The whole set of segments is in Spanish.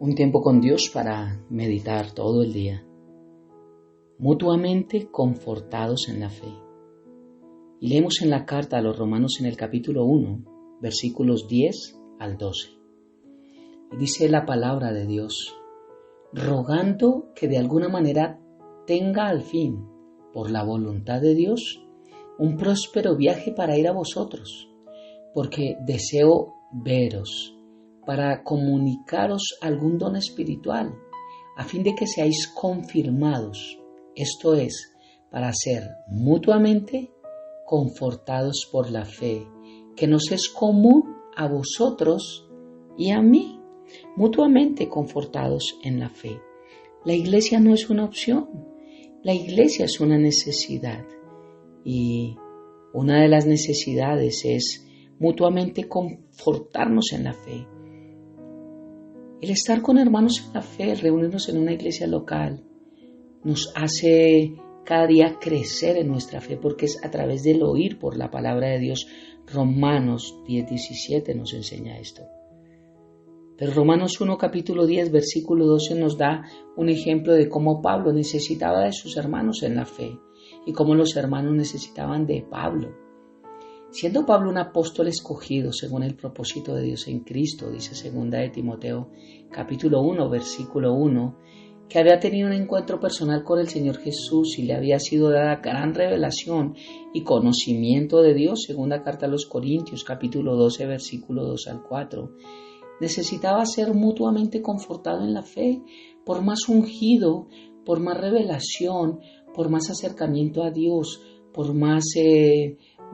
Un tiempo con Dios para meditar todo el día. Mutuamente confortados en la fe. Y leemos en la carta a los Romanos en el capítulo 1, versículos 10 al 12. Y dice la palabra de Dios: rogando que de alguna manera tenga al fin, por la voluntad de Dios, un próspero viaje para ir a vosotros, porque deseo veros, para comunicaros algún don espiritual, a fin de que seáis confirmados, esto es, para ser mutuamente confortados por la fe, que nos es común a vosotros y a mí, mutuamente confortados en la fe. La iglesia no es una opción, la iglesia es una necesidad, y una de las necesidades es mutuamente confortarnos en la fe. El estar con hermanos en la fe, reunirnos en una iglesia local, nos hace cada día crecer en nuestra fe, porque es a través del oír por la palabra de Dios. Romanos 10:17 nos enseña esto. Pero Romanos 1, capítulo 10, versículo 12 nos da un ejemplo de cómo Pablo necesitaba de sus hermanos en la fe y cómo los hermanos necesitaban de Pablo. Siendo Pablo un apóstol escogido según el propósito de Dios en Cristo, dice 2 de Timoteo, capítulo 1, versículo 1, que había tenido un encuentro personal con el Señor Jesús y le había sido dada gran revelación y conocimiento de Dios, segunda carta a los Corintios, capítulo 12, versículo 2 al 4, necesitaba ser mutuamente confortado en la fe, por más ungido, por más revelación, por más acercamiento a Dios, por más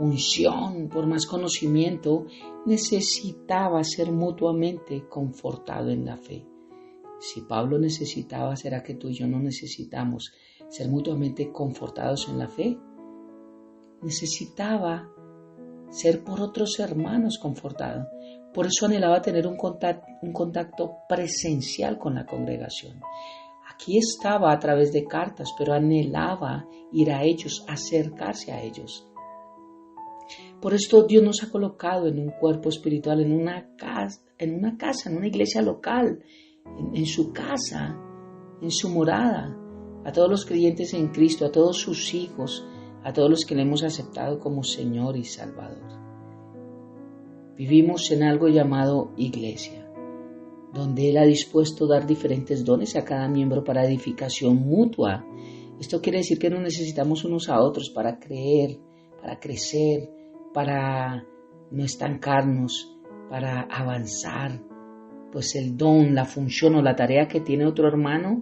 unción, por más conocimiento, necesitaba ser mutuamente confortado en la fe. Si Pablo necesitaba, ¿será que tú y yo no necesitamos ser mutuamente confortados en la fe? Necesitaba ser por otros hermanos confortado. Por eso anhelaba tener un contacto presencial con la congregación. Aquí estaba a través de cartas, pero anhelaba ir a ellos, acercarse a ellos. Por esto Dios nos ha colocado en un cuerpo espiritual, en una casa, en una iglesia local, en su casa, en su morada, a todos los creyentes en Cristo, a todos sus hijos, a todos los que le hemos aceptado como Señor y Salvador. Vivimos en algo llamado iglesia, donde Él ha dispuesto dar diferentes dones a cada miembro para edificación mutua. Esto quiere decir que nos necesitamos unos a otros para creer, para crecer, para no estancarnos, para avanzar, pues el don, la función o la tarea que tiene otro hermano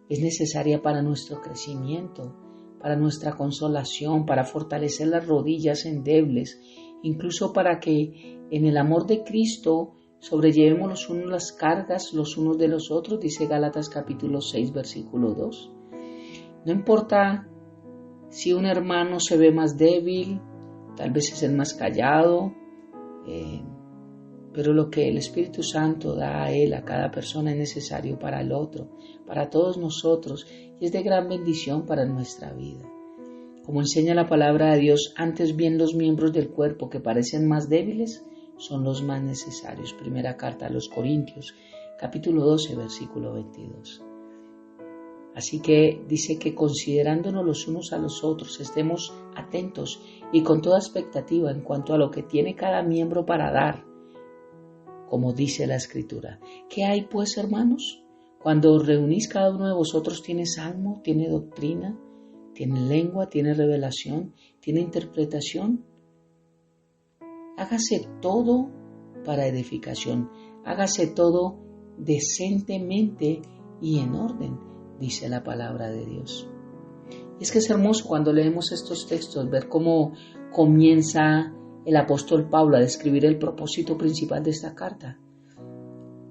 es necesaria para nuestro crecimiento, para nuestra consolación, para fortalecer las rodillas endebles, incluso para que en el amor de Cristo sobrellevemos los unos las cargas los unos de los otros, dice Gálatas capítulo 6, versículo 2. No importa si un hermano se ve más débil, tal vez es el más callado, pero lo que el Espíritu Santo da a él, a cada persona, es necesario para el otro, para todos nosotros, y es de gran bendición para nuestra vida. Como enseña la palabra de Dios, antes bien los miembros del cuerpo que parecen más débiles son los más necesarios. Primera carta a los Corintios, capítulo 12, versículo 22. Así que dice que considerándonos los unos a los otros, estemos atentos y con toda expectativa en cuanto a lo que tiene cada miembro para dar, como dice la Escritura. ¿Qué hay pues, hermanos? Cuando os reunís, cada uno de vosotros tiene salmo, tiene doctrina, tiene lengua, tiene revelación, tiene interpretación. Hágase todo para edificación, hágase todo decentemente y en orden, dice la palabra de Dios. Y es que es hermoso cuando leemos estos textos, ver cómo comienza el apóstol Pablo a describir el propósito principal de esta carta.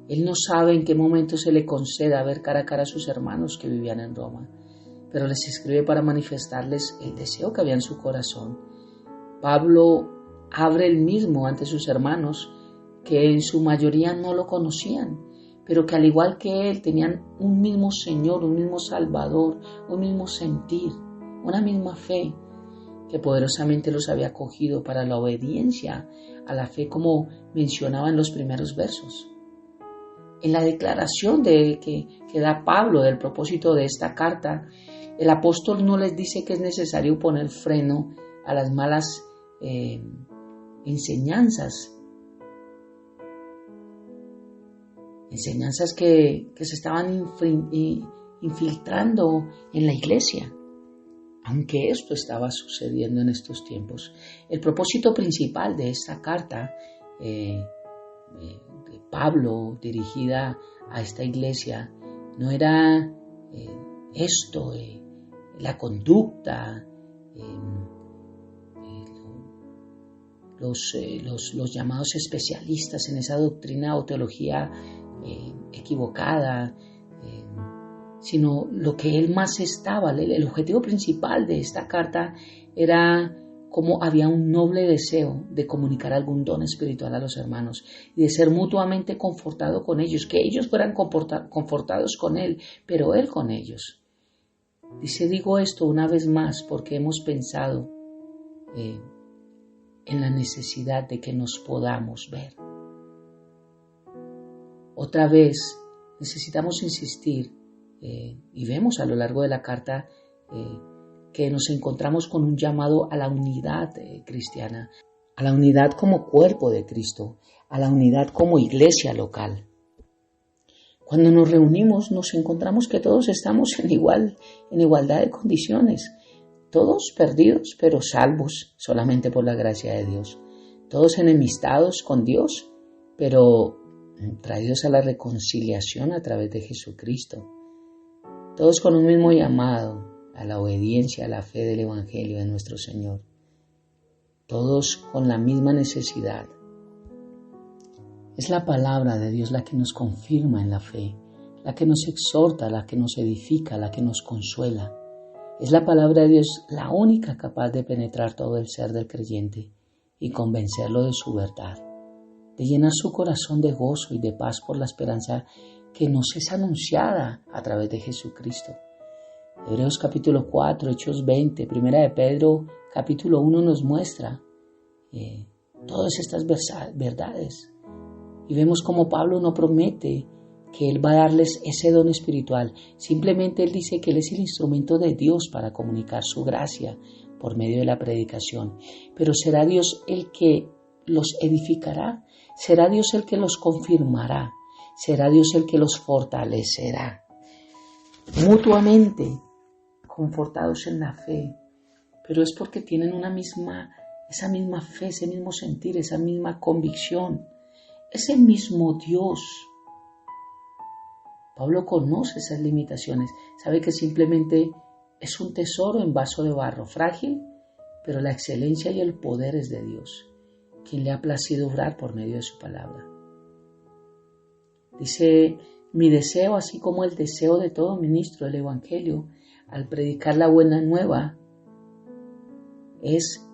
Él no sabe en qué momento se le conceda ver cara a cara a sus hermanos que vivían en Roma, pero les escribe para manifestarles el deseo que había en su corazón. Pablo abre él mismo ante sus hermanos, que en su mayoría no lo conocían, pero que al igual que él tenían un mismo Señor, un mismo Salvador, un mismo sentir, una misma fe, que poderosamente los había acogido para la obediencia a la fe, como mencionaba en los primeros versos. en la declaración que da Pablo del propósito de esta carta, el apóstol no les dice que es necesario poner freno a las malas enseñanzas que se estaban infiltrando en la iglesia, aunque esto estaba sucediendo en estos tiempos. El propósito principal de esta carta de Pablo dirigida a esta iglesia no era la conducta, los llamados especialistas en esa doctrina o teología equivocada, sino lo que él más estaba, el objetivo principal de esta carta era cómo había un noble deseo de comunicar algún don espiritual a los hermanos y de ser mutuamente confortado con ellos, que ellos fueran confortados con él, pero él con ellos. Digo esto una vez más porque hemos pensado en la necesidad de que nos podamos ver. Otra vez necesitamos insistir y vemos a lo largo de la carta que nos encontramos con un llamado a la unidad cristiana, a la unidad como cuerpo de Cristo, a la unidad como iglesia local. Cuando nos reunimos nos encontramos que todos estamos en igualdad de condiciones, todos perdidos pero salvos solamente por la gracia de Dios, todos enemistados con Dios pero traídos a la reconciliación a través de Jesucristo, todos con un mismo llamado a la obediencia, a la fe del Evangelio de nuestro Señor, todos con la misma necesidad. Es la palabra de Dios la que nos confirma en la fe, la que nos exhorta, la que nos edifica, la que nos consuela. Es la palabra de Dios la única capaz de penetrar todo el ser del creyente y convencerlo de su verdad, de llenar su corazón de gozo y de paz por la esperanza que nos es anunciada a través de Jesucristo. Hebreos capítulo 4, Hechos 20, Primera de Pedro capítulo 1 nos muestra todas estas verdades. Y vemos cómo Pablo no promete que él va a darles ese don espiritual. Simplemente él dice que él es el instrumento de Dios para comunicar su gracia por medio de la predicación. Pero será Dios el que los edificará, será Dios el que los confirmará, será Dios el que los fortalecerá. Mutuamente confortados en la fe, pero es porque tienen esa misma fe, ese mismo sentir, esa misma convicción, ese mismo Dios. Pablo conoce esas limitaciones, sabe que simplemente es un tesoro en vaso de barro, frágil, pero la excelencia y el poder es de Dios, quien le ha placido obrar por medio de su palabra. Dice: mi deseo, así como el deseo de todo ministro del Evangelio, al predicar la buena nueva, es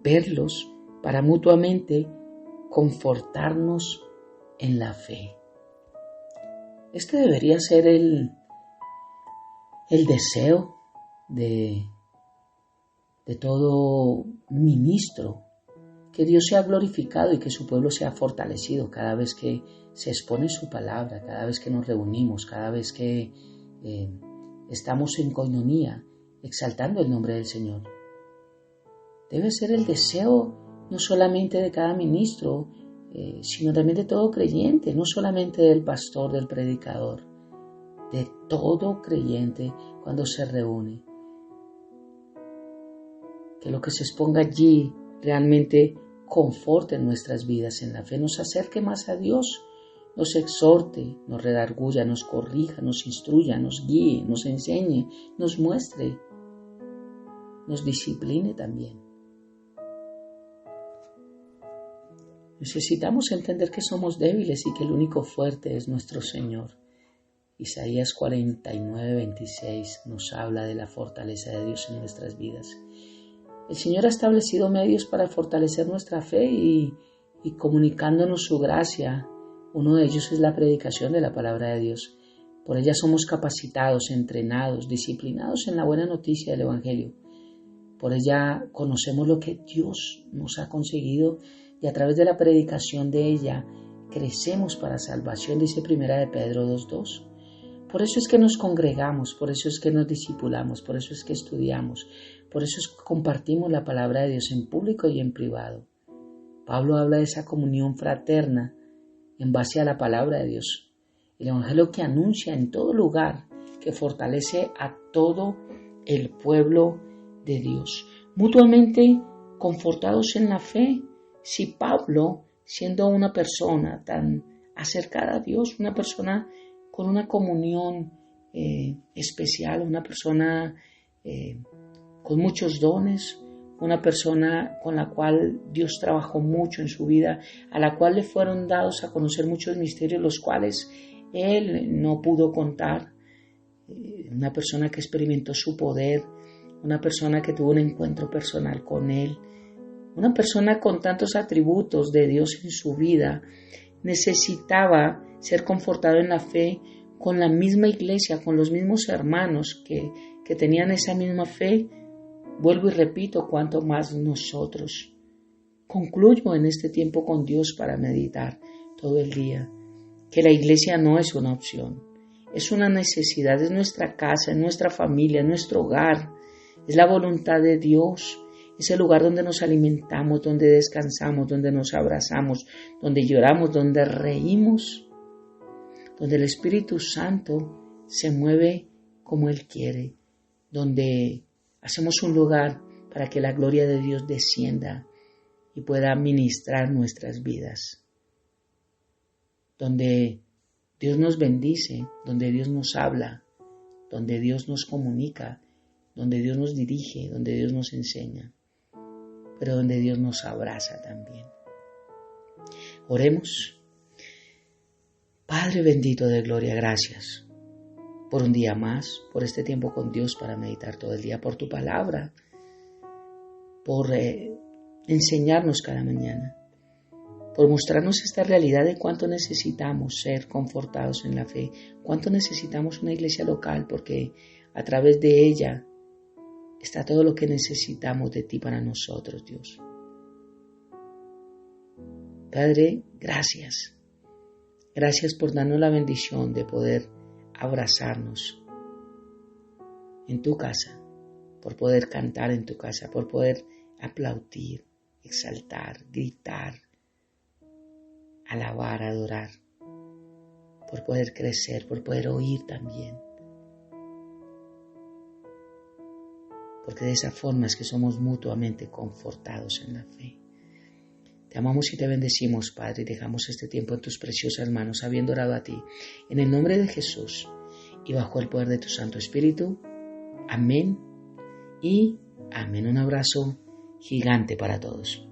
verlos para mutuamente confortarnos en la fe. Este debería ser el deseo de todo ministro, que Dios sea glorificado y que su pueblo sea fortalecido cada vez que se expone su palabra, cada vez que nos reunimos, cada vez que estamos en coinonía, exaltando el nombre del Señor. Debe ser el deseo no solamente de cada ministro, sino también de todo creyente, no solamente del pastor, del predicador, de todo creyente cuando se reúne. Que lo que se exponga allí realmente conforte nuestras vidas en la fe, nos acerque más a Dios, nos exhorte, nos redarguya, nos corrija, nos instruya, nos guíe, nos enseñe, nos muestre, nos discipline también. Necesitamos entender que somos débiles y que el único fuerte es nuestro Señor. Isaías 49:26 nos habla de la fortaleza de Dios en nuestras vidas. El Señor ha establecido medios para fortalecer nuestra fe y comunicándonos su gracia. Uno de ellos es la predicación de la palabra de Dios. Por ella somos capacitados, entrenados, disciplinados en la buena noticia del Evangelio. Por ella conocemos lo que Dios nos ha conseguido y a través de la predicación de ella crecemos para salvación, dice Primera de Pedro 2:2. Por eso es que nos congregamos, por eso es que nos discipulamos, por eso es que estudiamos, por eso es que compartimos la palabra de Dios en público y en privado. Pablo habla de esa comunión fraterna en base a la palabra de Dios. El evangelio que anuncia en todo lugar, que fortalece a todo el pueblo de Dios. Mutuamente confortados en la fe. Si Pablo, siendo una persona tan acercada a Dios, una persona con una comunión especial, una persona con muchos dones, una persona con la cual Dios trabajó mucho en su vida, a la cual le fueron dados a conocer muchos misterios, los cuales él no pudo contar, una persona que experimentó su poder, una persona que tuvo un encuentro personal con él, una persona con tantos atributos de Dios en su vida, necesitaba ser confortado en la fe con la misma iglesia, con los mismos hermanos que tenían esa misma fe. Vuelvo y repito, cuanto más nosotros. Concluyo en este tiempo con Dios para meditar todo el día, que la iglesia no es una opción, es una necesidad, es nuestra casa, es nuestra familia, es nuestro hogar, es la voluntad de Dios, es el lugar donde nos alimentamos, donde descansamos, donde nos abrazamos, donde lloramos, donde reímos, donde el Espíritu Santo se mueve como Él quiere, donde hacemos un lugar para que la gloria de Dios descienda y pueda ministrar nuestras vidas. Donde Dios nos bendice, donde Dios nos habla, donde Dios nos comunica, donde Dios nos dirige, donde Dios nos enseña, pero donde Dios nos abraza también. Oremos. Padre bendito de gloria, gracias por un día más, por este tiempo con Dios para meditar todo el día, por tu palabra, por enseñarnos cada mañana, por mostrarnos esta realidad de cuánto necesitamos ser confortados en la fe, cuánto necesitamos una iglesia local, porque a través de ella está todo lo que necesitamos de ti para nosotros, Dios. Padre, gracias. Gracias por darnos la bendición de poder abrazarnos en tu casa, por poder cantar en tu casa, por poder aplaudir, exaltar, gritar, alabar, adorar, por poder crecer, por poder oír también. Porque de esa forma es que somos mutuamente confortados en la fe. Te amamos y te bendecimos, Padre, y dejamos este tiempo en tus preciosas manos, habiendo orado a ti, en el nombre de Jesús y bajo el poder de tu Santo Espíritu. Amén y amén. Un abrazo gigante para todos.